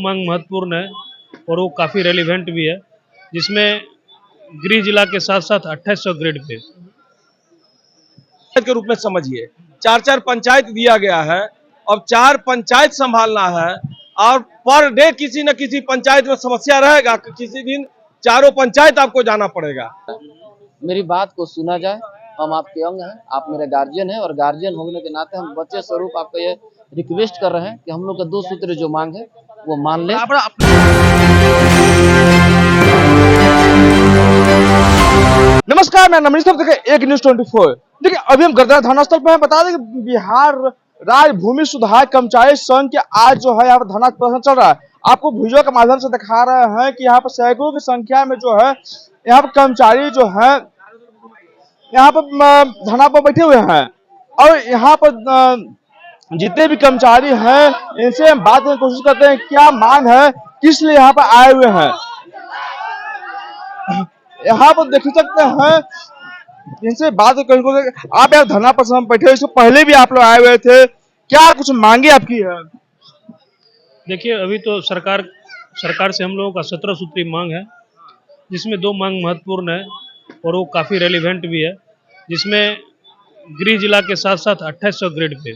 मांग महत्वपूर्ण है और वो काफ़ी रेलिवेंट भी है, जिसमें गृह जिला के साथ साथ 2800 ग्रेड पे के रूप में समझिए 4-4 पंचायत दिया गया है। अब 4 पंचायत संभालना है और पर डे किसी न किसी पंचायत में समस्या रहेगा। किसी दिन चारों पंचायत आपको जाना पड़ेगा। मेरी बात को सुना जाए। हम आपके अंग हैं, आप मेरे गार्जियन हैं और गार्जियन होने के नाते हम बच्चे स्वरूप आपको ये रिक्वेस्ट कर रहे हैं कि हम लोग का 2 सूत्र जो मांग है वो मान ले। नमस्कार, मैं नमनीश देखिए एक न्यूज़ 24। देखिए अभी हम गरदरा थाना स्थल पर हैं। बता दें कि बिहार राज्य भूमि सुधार कर्मचारी संघ के आज जो है यहाँ पर धरना प्रदर्शन चल रहा है। आपको वीडियो के माध्यम से दिखा रहे हैं कि यहाँ पर सैकड़ों की संख्या में जो है यहाँ पर कर्मचारी जो है यहाँ पर धरना पर बैठे हुए हैं और यहाँ पर जितने भी कर्मचारी हैं इनसे हम बात करने की कोशिश करते हैं क्या मांग है, किस लिए यहाँ पर आए हुए हैं। यहाँ पर देख सकते हैं इनसे बात करने को। आप यार धरना पर बैठे हुए, इससे पहले भी आप लोग आए हुए थे, क्या कुछ मांगे आपकी है? देखिए अभी तो सरकार से हम लोगों का 17 सूत्री मांग है, जिसमें 2 मांग महत्वपूर्ण है और वो काफ़ी रेलिवेंट भी है, जिसमें गृह जिला के साथ साथ 2800 ग्रेड पे।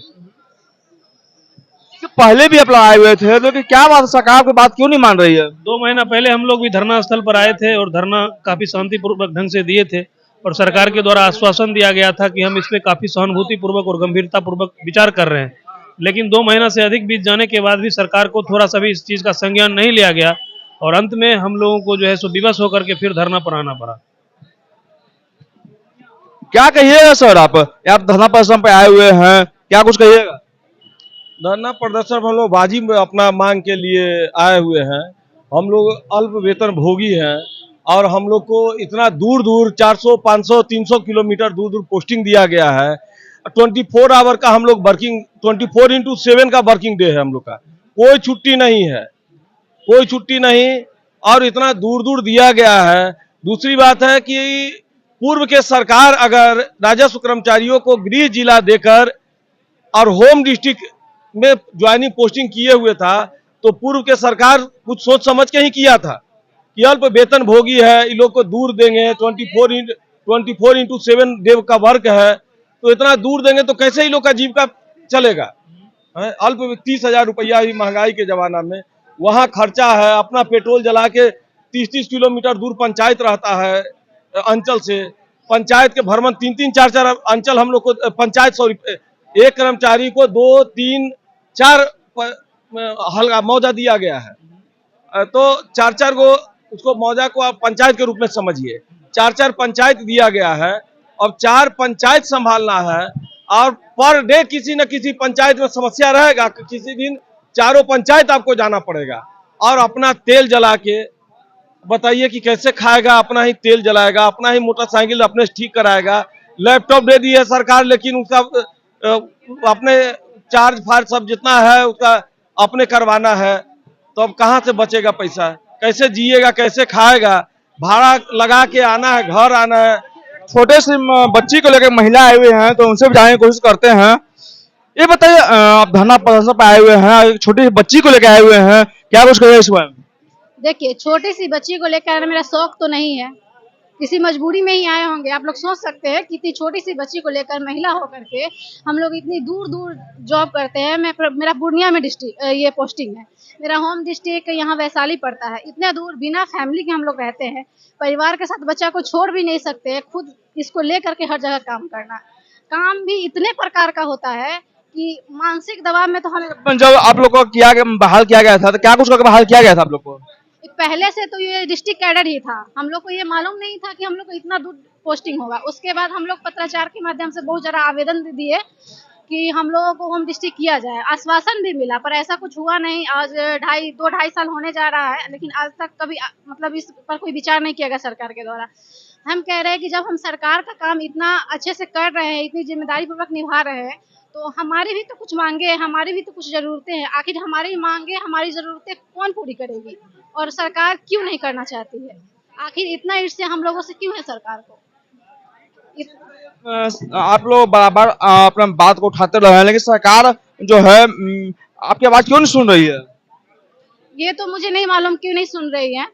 पहले भी आप लोग आए हुए थे तो क्या बात, सरकार की बात क्यों नहीं मान रही है? 2 महीना पहले हम लोग भी धरना स्थल पर आए थे और धरना काफ़ी शांतिपूर्वक ढंग से दिए थे और सरकार के द्वारा आश्वासन दिया गया था कि हम इस पे काफ़ी सहानुभूतिपूर्वक और गंभीरतापूर्वक विचार कर रहे हैं। लेकिन 2 महीना से अधिक बीत जाने के बाद भी सरकार को थोड़ा सा भी इस चीज़ का संज्ञान नहीं लिया गया और अंत में हम लोगों को जो है सो विवश होकर के फिर धरना पर आना पड़ा। क्या कहिएगा सर, आप धरना प्रदर्शन पे आए हुए हैं, क्या कुछ कहिएगा? धरना प्रदर्शन हम लोग बाजी में अपना मांग के लिए आए हुए हैं। हम लोग अल्प वेतन भोगी हैं और हम लोग को इतना दूर दूर 400, 500, 300 किलोमीटर दूर दूर पोस्टिंग दिया गया है। 24 आवर का हम लोग वर्किंग 24x7 का वर्किंग डे है हम लोग का। कोई छुट्टी नहीं है, कोई छुट्टी नहीं और इतना दूर दूर दिया गया है। दूसरी बात है कि पूर्व के सरकार अगर राजस्व कर्मचारियों को गृह जिला देकर और होम डिस्ट्रिक्ट में ज्वाइनिंग पोस्टिंग किए हुए था तो पूर्व के सरकार कुछ सोच समझ के ही किया था कि अल्प वेतन भोगी है, इन लोग को दूर देंगे। 24x7 डे का वर्क है तो इतना दूर देंगे तो कैसे ही लोग का जीविका चलेगा। अल्प 30,000 रुपया ही महंगाई के जमाना में वहाँ खर्चा है। अपना पेट्रोल जला के 30-30 किलोमीटर दूर पंचायत रहता है अंचल से। पंचायत के भ्रमण 3-3, 4-4 अंचल हम लोग को पंचायत, सॉरी, एक कर्मचारी को 2, 3, 4 हल्का मौजा दिया गया है तो 4-4 को उसको मौजा को आप पंचायत के रूप में समझिए। 4-4 पंचायत दिया गया है। अब 4 पंचायत संभालना है और पर डे किसी न किसी पंचायत में समस्या रहेगा। किसी दिन चारों पंचायत आपको जाना पड़ेगा और अपना तेल जला के बताइए कि कैसे खाएगा। अपना ही तेल जलाएगा, अपना ही मोटरसाइकिल अपने ठीक कराएगा। लैपटॉप दे दी है सरकार लेकिन उसका अपने चार्ज फार्ज सब जितना है उसका अपने करवाना है तो अब कहाँ से बचेगा पैसा, कैसे जिएगा, कैसे खाएगा। भाड़ा लगा के आना है, घर आना है। छोटे से बच्ची को लेकर महिला आए हुए हैं तो उनसे भी जानने की कोशिश करते हैं। ये बताइए, आप धरना प्रदर्शन पे आए हुए हैं, छोटी सी बच्ची को लेकर आए हुए हैं, क्या कुछ कहिए इस बारे में? देखिए छोटी सी बच्ची को लेकर मेरा शौक तो नहीं है, किसी मजबूरी में ही आए होंगे। आप लोग सोच सकते हैं कि इतनी छोटी सी बच्ची को लेकर महिला होकर के हम लोग इतनी दूर दूर जॉब करते हैं। मेरा पूर्णिया में डिस्ट्रिक्ट ये पोस्टिंग है, मेरा होम डिस्ट्रिक्ट यहाँ वैशाली पड़ता है। इतने दूर बिना फैमिली के हम लोग रहते हैं, परिवार के साथ बच्चा को छोड़ भी नहीं सकते, खुद इसको लेकर के हर जगह काम करना। काम भी इतने प्रकार का होता है कि मानसिक दबाव में तो हमें। जब आप लोग को बहाल किया गया था तो क्या कुछ करके बहाल किया गया था आप लोग को? पहले से तो ये डिस्ट्रिक्ट कैडर ही था, हम लोग को ये मालूम नहीं था कि हम लोग को इतना दूर पोस्टिंग होगा। उसके बाद हम लोग पत्राचार के माध्यम से बहुत जरा आवेदन दिए कि हम लोगों को होम डिस्ट्रिक्ट किया जाए। आश्वासन भी मिला पर ऐसा कुछ हुआ नहीं। आज 2-2.5 साल होने जा रहा है लेकिन आज तक कभी मतलब इस पर कोई विचार नहीं किया गया सरकार के द्वारा। हम कह रहे हैं कि जब हम सरकार का काम इतना अच्छे से कर रहे हैं, इतनी जिम्मेदारी पूर्वक निभा रहे हैं तो हमारी भी तो कुछ मांगे, हमारी भी तो कुछ जरूरतें हैं। आखिर हमारी मांगे, हमारी जरूरतें कौन पूरी करेगी और सरकार क्यों नहीं करना चाहती है? आखिर इतना ईर्ष्या हम लोगों से क्यों है सरकार को? आप लोग बराबर अपना बात को उठाते रहे हैं लेकिन सरकार जो है आपकी आवाज क्यों नहीं सुन रही है? ये तो मुझे नहीं मालूम क्यों नहीं सुन रही है,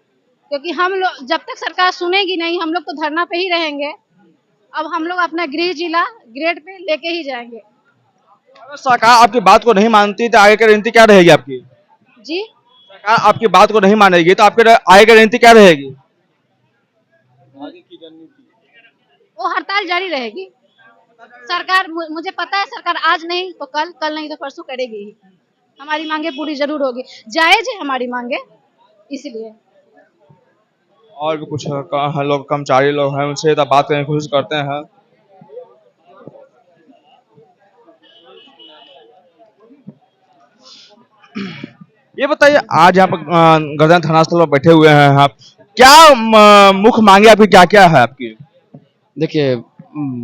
क्योंकि हम लोग जब तक सरकार सुनेगी नहीं हम लोग तो धरना पे ही रहेंगे। अब हम लोग अपना गृह जिला ग्रेड पे लेके ही जाएंगे। अगर सरकार आपकी बात को नहीं मानती तो आगे की रणनीति क्या रहेगी आपकी? जी, सरकार आपकी बात को नहीं मानेगी तो आपके आगे की रणनीति क्या रहेगी? वो हड़ताल जारी रहेगी। सरकार मुझे पता है सरकार आज नहीं तो कल, कल नहीं तो परसों करेगी ही। हमारी मांगे पूरी जरूर होगी, जायज है हमारी मांगे, इसलिए। और भी कुछ लोग कर्मचारी लोग हैं उनसे तो बात करने की कोशिश करते हैं। ये बताइए आज यहाँ पर गर्दन थाना स्थल पर बैठे हुए हैं आप, क्या मुख्य मांगे आपकी क्या क्या है आपकी? देखिए,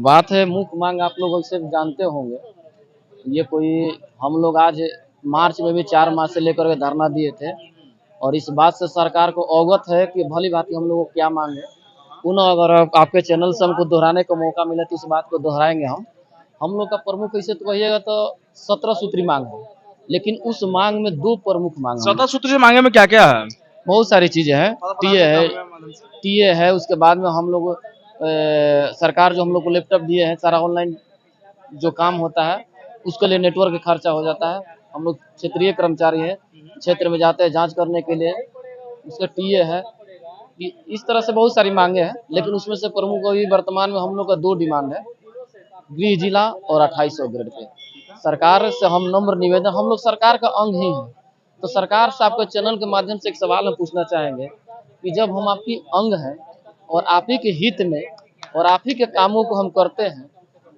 बात है मुख्य मांग आप लोग अक्सर जानते होंगे। ये कोई हम लोग आज मार्च में भी 4 माह से लेकर के धरना दिए थे और इस बात से सरकार को अवगत है कि भली भांति हम लोगों को क्या मांग है। पुनः अगर आपके चैनल से हमको दोहराने का मौका मिले तो इस बात को दोहराएंगे हम लोग का प्रमुख ऐसे तो कहिएगा तो 17 सूत्री मांग है, लेकिन उस मांग में 2 प्रमुख मांग है। 17 सूत्री मांगे में क्या क्या है? बहुत सारी चीजें हैं। टीए है, उसके बाद में हम लोग सरकार जो हम लोग को लैपटॉप दिए हैं, सारा ऑनलाइन जो काम होता है उसके लिए नेटवर्क का खर्चा हो जाता है। हम लोग क्षेत्रीय कर्मचारी हैं, क्षेत्र में जाते हैं जांच करने के लिए, उसका टीए है। इस तरह से बहुत सारी मांगे हैं, लेकिन उसमें से प्रमुख अभी वर्तमान में हम लोग का 2 डिमांड है, गृह जिला और 2800 ग्रेड पे। सरकार से हम नम्र निवेदन, हम लोग सरकार का अंग ही हैं, तो सरकार से आपके चैनल के माध्यम से एक सवाल हम पूछना चाहेंगे कि जब हम आपकी अंग हैं और आप ही के हित में और आप ही के कामों को हम करते हैं,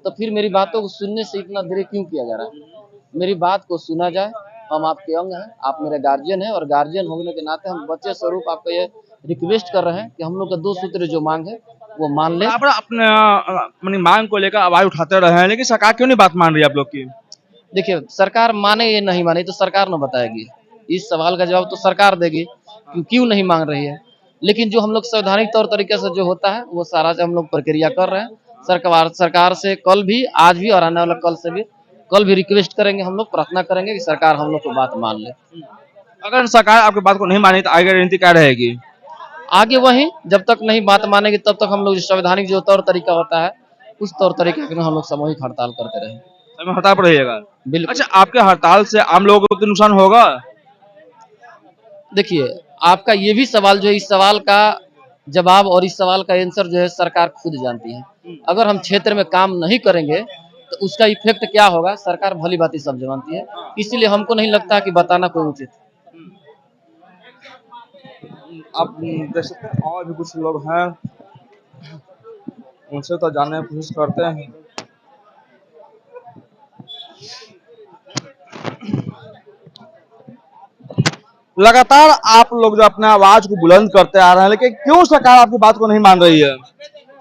तो फिर मेरी बातों को सुनने से इतना देरी क्यों किया जा रहा है? मेरी बात को सुना जाए। हम आपके अंग हैं, आप मेरे गार्जियन हैं और गार्जियन होने के नाते हम बच्चे स्वरूप आपको ये रिक्वेस्ट कर रहे हैं कि हम लोग का 2 सूत्र जो मांग है वो मान ले। आप अपने अपनी मांग को लेकर आवाज उठाते रहे हैं, लेकिन सरकार क्यों नहीं बात मान रही है आप लोग की? देखिए, सरकार माने या नहीं माने तो सरकार न बताएगी, इस सवाल का जवाब तो सरकार देगी कि क्यों नहीं मांग रही है। लेकिन जो हम लोग संवैधानिक तौर तरीके से जो होता है वो सारा जो हम लोग प्रक्रिया कर रहे हैं। सरकार से कल भी, आज भी और आने वाला कल से भी, कल भी रिक्वेस्ट करेंगे, हम लोग प्रार्थना करेंगे कि सरकार हम लोग को बात मान ले। अगर सरकार आपकी बात को नहीं मानी तो आगे की रणनीति क्या रहेगी? आगे वही, जब तक नहीं बात मानेगी तब तक हम लोग जो संवैधानिक जो तौर तरीका होता है उस तौर तरीके में हम लोग सामूहिक हड़ताल करते रहे। हड़ताल पर रहिएगा? बिल्कुल। अच्छा, आपके हड़ताल से आम लोगों को तो नुकसान होगा? देखिए, आपका ये भी सवाल जो है, इस सवाल का जवाब और इस सवाल का आंसर जो है सरकार खुद जानती है। अगर हम क्षेत्र में काम नहीं करेंगे तो उसका इफेक्ट क्या होगा सरकार भली भांति सब जानती है, इसीलिए हमको नहीं लगता कि बताना कोई उचित। आप देख सकते हैं और भी कुछ लोग हैं, उनसे तो जानने की कोशिश करते हैं। लगातार आप लोग जो अपने आवाज को बुलंद करते आ रहे हैं, लेकिन क्यों सरकार आपकी बात को नहीं मान रही है?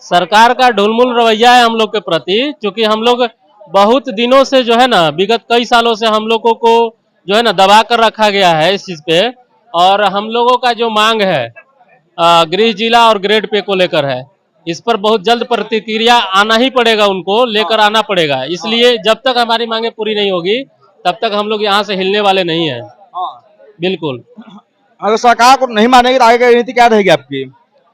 सरकार का ढुलमुल रवैया है हम लोग के प्रति, क्योंकि हम लोग बहुत दिनों से जो है ना, विगत कई सालों से हम लोगों को जो है ना दबा कर रखा गया है इस चीज पे। और हम लोगों का जो मांग है गृह जिला और ग्रेड पे को लेकर है, इस पर बहुत जल्द प्रतिक्रिया आना ही पड़ेगा, उनको लेकर आना पड़ेगा। इसलिए जब तक हमारी मांगे पूरी नहीं होगी तब तक हम लोग यहाँ से हिलने वाले नहीं है। बिल्कुल। अगर सरकार को नहीं मानेगी तो आगे की रणनीति क्या रहेगी आपकी?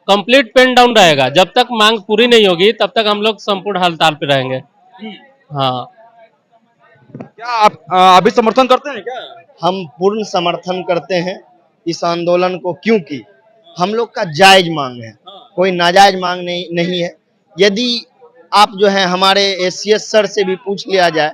कंप्लीट पेन डाउन रहेगा, जब तक मांग पूरी नहीं होगी तब तक हम लोग संपूर्ण हड़ताल पे रहेंगे। हाँ। क्या आप अभी समर्थन करते हैं क्या? हम पूर्ण समर्थन करते हैं इस आंदोलन को, क्योंकि हम लोग का जायज मांग है, कोई नाजायज मांग नहीं है। यदि आप जो है हमारे एसीएस सर से भी पूछ लिया जाए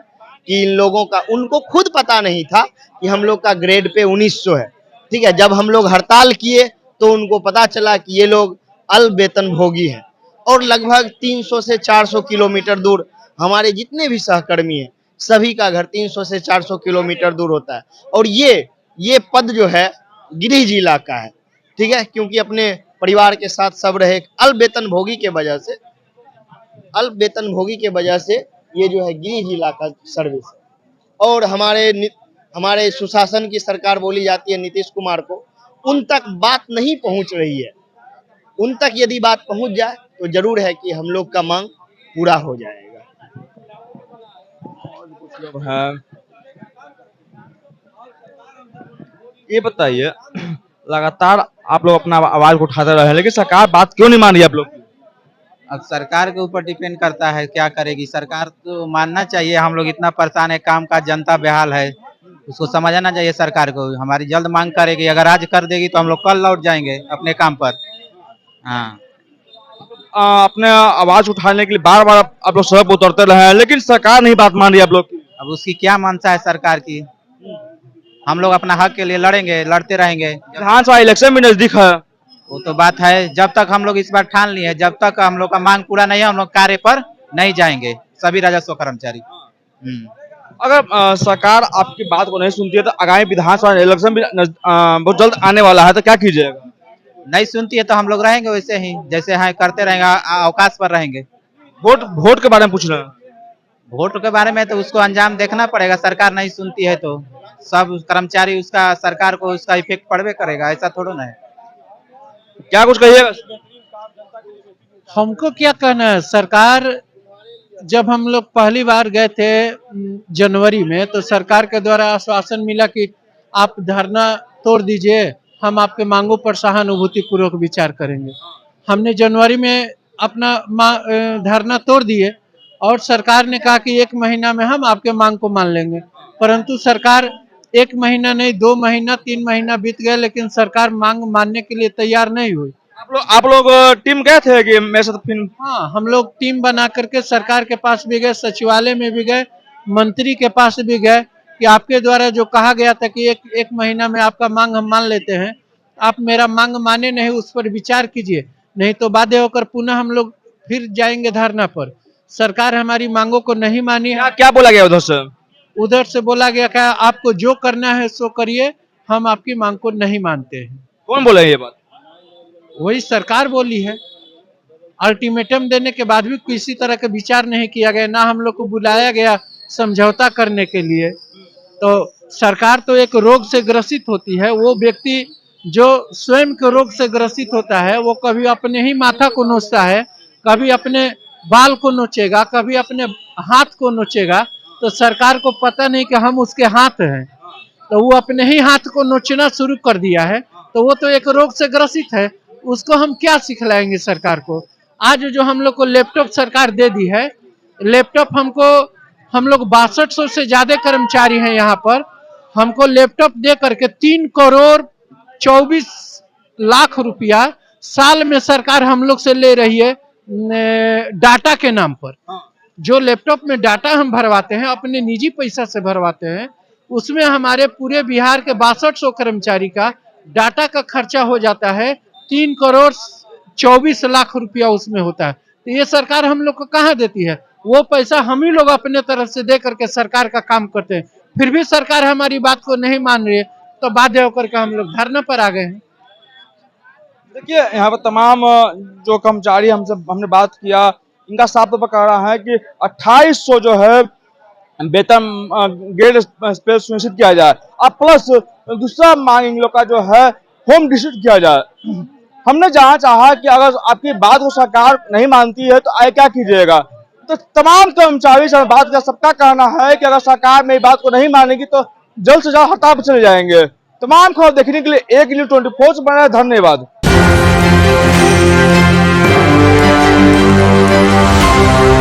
कि इन लोगों का, उनको खुद पता नहीं था कि हम लोग का ग्रेड पे 1900 है, ठीक है। जब हम लोग हड़ताल किए तो उनको पता चला कि ये लोग अल्प वेतन भोगी हैं और लगभग 300 से 400 किलोमीटर दूर हमारे जितने भी सहकर्मी हैं सभी का घर 300 से 400 किलोमीटर दूर होता है। और ये पद जो है गृह जिला का है, ठीक है, क्योंकि अपने परिवार के साथ सब रहे। अल्प वेतन भोगी के वजह से ये जो है गृह जिला का सर्विस है। और हमारे सुशासन की सरकार बोली जाती है नीतीश कुमार को, उन तक बात नहीं पहुंच रही है। उन तक यदि बात पहुंच जाए तो जरूर है कि हम लोग का मांग पूरा हो जाएगा। कुछ लोग हैं, ये बताइए, लगातार आप लोग अपना आवाज को उठाते रहे हैं, लेकिन सरकार बात क्यों नहीं मान रही आप लोग की? अब सरकार के ऊपर डिपेंड करता है क्या करेगी सरकार। तो मानना चाहिए, हम लोग इतना परेशान है, काम का जनता बेहाल है, उसको समझना चाहिए सरकार को। हमारी जल्द मांग करेगी, अगर आज कर देगी तो हम लोग कल लौट जाएंगे अपने काम पर। हाँ, अपने आवाज उठाने के लिए बार बार आप लोग सड़क पर उतरते रहे हैं, लेकिन सरकार नहीं बात मान रही आप लोग की। अब उसकी क्या मानसा है सरकार की। हम लोग अपना हक के लिए लड़ेंगे, लड़ते रहेंगे। विधानसभा इलेक्शन भी नजदीक है। वो तो बात है, जब तक हम लोग इस बार ठान लिए हैं, जब तक हम लोग का मांग पूरा नहीं है, हम लोग कार्य पर नहीं जाएंगे, सभी राजस्व कर्मचारी। अगर सरकार आपकी बात को नहीं सुनती है तो आगामी विधानसभा इलेक्शन भी बहुत जल्द आने वाला है, तो क्या कीजिएगा? नहीं सुनती है तो हम लोग रहेंगे वैसे ही, जैसे हैं करते रहेंगे, अवकाश पर रहेंगे। वोट के बारे में पूछ रहे हैं। वोट के बारे में तो उसको अंजाम देखना पड़ेगा, सरकार नहीं सुनती है तो सब कर्मचारी उसका, सरकार को उसका इफेक्ट पड़वे करेगा, ऐसा थोड़ा ना है। क्या कुछ कहिएगा? हमको क्या कहना है, सरकार जब हम लोग पहली बार गए थे जनवरी में, तो सरकार के द्वारा आश्वासन मिला कि आप धरना तोड़ दीजिए, हम आपके मांगों पर सहानुभूति पूर्वक विचार करेंगे। हमने जनवरी में अपना धरना तोड़ दिए और सरकार ने कहा कि 1 महीना में हम आपके मांग को मान लेंगे, परंतु सरकार 1 महीना नहीं, 2 महीना 3 महीना बीत गए, लेकिन सरकार मांग मानने के लिए तैयार नहीं हुई। आप लोग टीम गए थे कि मेरे साथ फिर? हाँ, हम लोग टीम बना करके सरकार के पास भी गए, सचिवालय में भी गए, मंत्री के पास भी गए कि आपके द्वारा जो कहा गया था कि एक महीना में आपका मांग हम मान लेते हैं, आप मेरा मांग माने नहीं, उस पर विचार कीजिए, नहीं तो बाध्य होकर पुनः हम लोग फिर जाएंगे धरना पर। सरकार हमारी मांगों को नहीं मानी। क्या बोला गया उधर से? उधर से बोला गया क्या, आपको जो करना है सो करिए, हम आपकी मांग को नहीं मानते हैं। कौन बोला ये बात? वही सरकार बोली है। अल्टीमेटम देने के बाद भी किसी तरह का विचार नहीं किया गया, ना हम लोग को बुलाया गया समझौता करने के लिए। तो सरकार तो एक रोग से ग्रसित होती है, वो व्यक्ति जो स्वयं के रोग से ग्रसित होता है, वो कभी अपने ही माथा को नोचता है, कभी अपने बाल को नोचेगा, कभी अपने हाथ को नोचेगा। तो सरकार को पता नहीं कि हम उसके हाथ हैं, तो वो अपने ही हाथ को नोचना शुरू कर दिया है। तो वो तो एक रोग से ग्रसित है, उसको हम क्या सिखलाएंगे सरकार को। आज जो हम लोग को लैपटॉप सरकार दे दी है, लैपटॉप हम लोग 6200 से ज्यादा कर्मचारी हैं यहाँ पर, हमको लैपटॉप दे करके 3 करोड़ 24 लाख रुपया साल में सरकार हम लोग से ले रही है डाटा के नाम पर। जो लैपटॉप में डाटा हम भरवाते हैं, अपने निजी पैसा से भरवाते हैं, उसमें हमारे पूरे बिहार के 6200 कर्मचारी का डाटा का खर्चा हो जाता है 3 करोड़ 24 लाख रुपया उसमें होता है। तो ये सरकार हम लोग को कहाँ देती है? वो पैसा हम ही लोग अपने तरफ से दे करके सरकार का काम करते हैं, फिर भी सरकार हमारी बात को नहीं मान रही है, तो बाध्य होकर के हम लोग धरना पर आ गए हैं। देखिए, यहाँ पर तमाम जो कर्मचारी हमने बात किया, इनका साफ तौर पर कह रहा है कि 2800 जो है वेतन ग्रेड पे सुनिश्चित किया जाए, और प्लस दूसरा मांग इन लोग का जो है होम डिस्ट्रिक्ट किया जाए। हमने जहाँ चाहा कि अगर आपकी बात को सरकार नहीं मानती है तो आगे क्या कीजिएगा। तो तमाम कर्मचारी से बात किया, सबका कहना है कि अगर सरकार मेरी बात को नहीं मानेगी तो जल्द से जल्द हड़ताल पर चले जाएंगे। तमाम खबर देखने के लिए एक न्यूज़ 24 से बना। धन्यवाद।